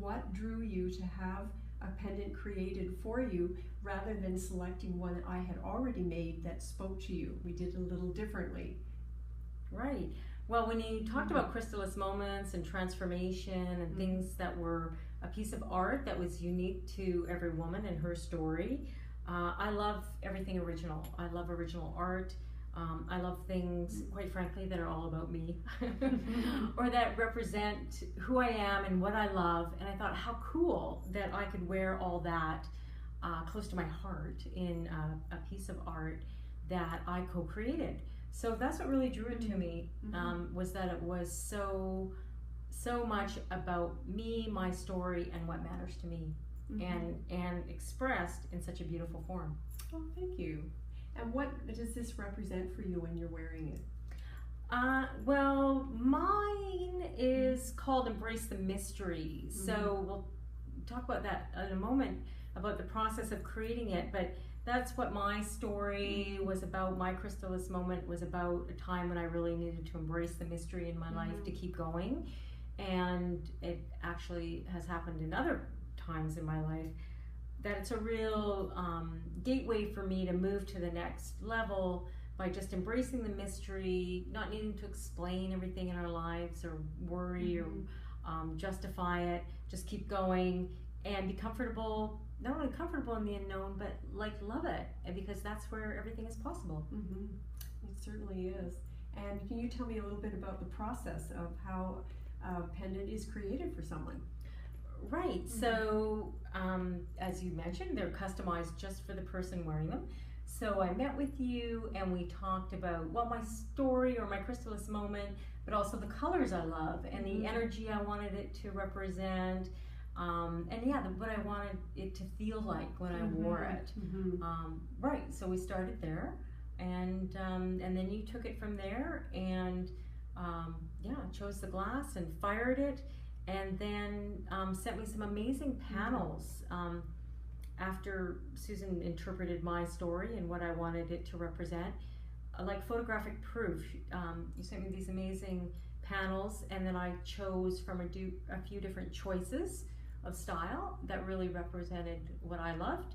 what drew you to have a pendant created for you rather than selecting one I had already made that spoke to you? We did it a little differently. Right. Well, when you talked about Chysalis moments and transformation and things that were a piece of art that was unique to every woman and her story, I love everything original. I love original art. I love things, quite frankly, that are all about me or that represent who I am and what I love. And I thought, how cool that I could wear all that close to my heart in a piece of art that I co-created. So that's what really drew it to me, was that it was so much about me, my story, and what matters to me, and expressed in such a beautiful form. Oh, thank you. And what does this represent for you when you're wearing it? Well, mine is called Embrace the Mystery. So we'll talk about that in a moment, about the process of creating it, but that's what my story was about. My Chysalis moment was about a time when I really needed to embrace the mystery in my life to keep going. And it actually has happened in other times in my life, that it's a real gateway for me to move to the next level by just embracing the mystery, not needing to explain everything in our lives or worry or justify it, just keep going and be comfortable, not only comfortable in the unknown, but like love it, because that's where everything is possible. It certainly is. And can you tell me a little bit about the process of how a pendant is created for someone? Right, so as you mentioned, they're customized just for the person wearing them. So I met with you and we talked about, well, my story or my Chysalis moment, but also the colors I love and the energy I wanted it to represent. And yeah, what I wanted it to feel like when I wore it. Right, so we started there, and then you took it from there, and yeah, chose the glass and fired it, and then sent me some amazing panels after Susan interpreted my story and what I wanted it to represent, like photographic proof. You sent me these amazing panels, and then I chose from a few different choices of style that really represented what I loved,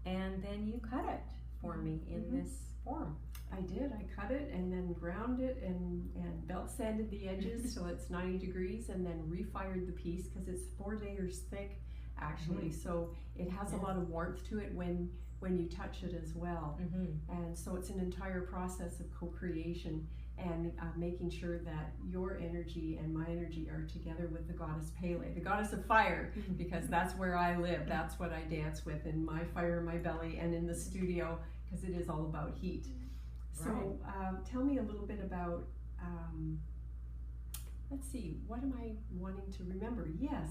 and then you cut it for me in this form. I did. I cut it and then ground it and belt sanded the edges so it's 90 degrees, and then refired the piece because it's 4 layers thick actually, so it has a lot of warmth to it when you touch it as well. And so it's an entire process of co-creation and making sure that your energy and my energy are together with the goddess Pele, the goddess of fire, because that's where I live. That's what I dance with, in my fire in my belly and in the studio, because it is all about heat. So tell me a little bit about, let's see, what am I wanting to remember? Yes.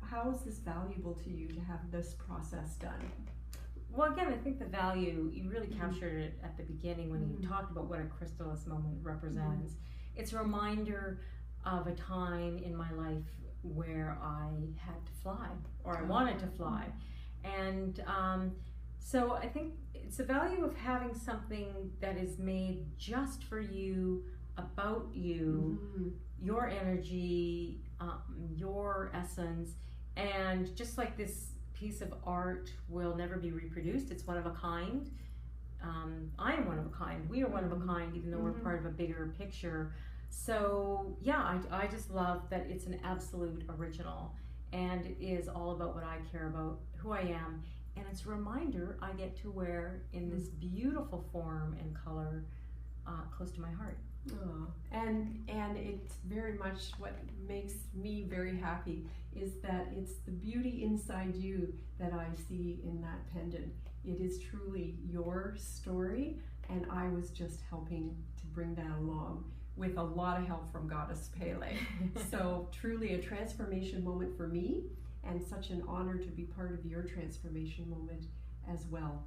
How is this valuable to you to have this process done? Well, again, I think the value, you really captured it at the beginning when you talked about what a Chysalis moment represents. It's a reminder of a time in my life where I had to fly, or I wanted to fly. And so I think it's the value of having something that is made just for you, about you, your energy, your essence, and just like this piece of art will never be reproduced, it's one of a kind. I am one of a kind. We are one of a kind, even though we're part of a bigger picture. So yeah, I just love that it's an absolute original, and it is all about what I care about, who I am, and it's a reminder I get to wear in this beautiful form and color close to my heart. And it's very much what makes me very happy is that it's the beauty inside you that I see in that pendant. It is truly your story, and I was just helping to bring that along with a lot of help from Goddess Pele. So truly a transformation moment for me, and such an honor to be part of your transformation moment as well.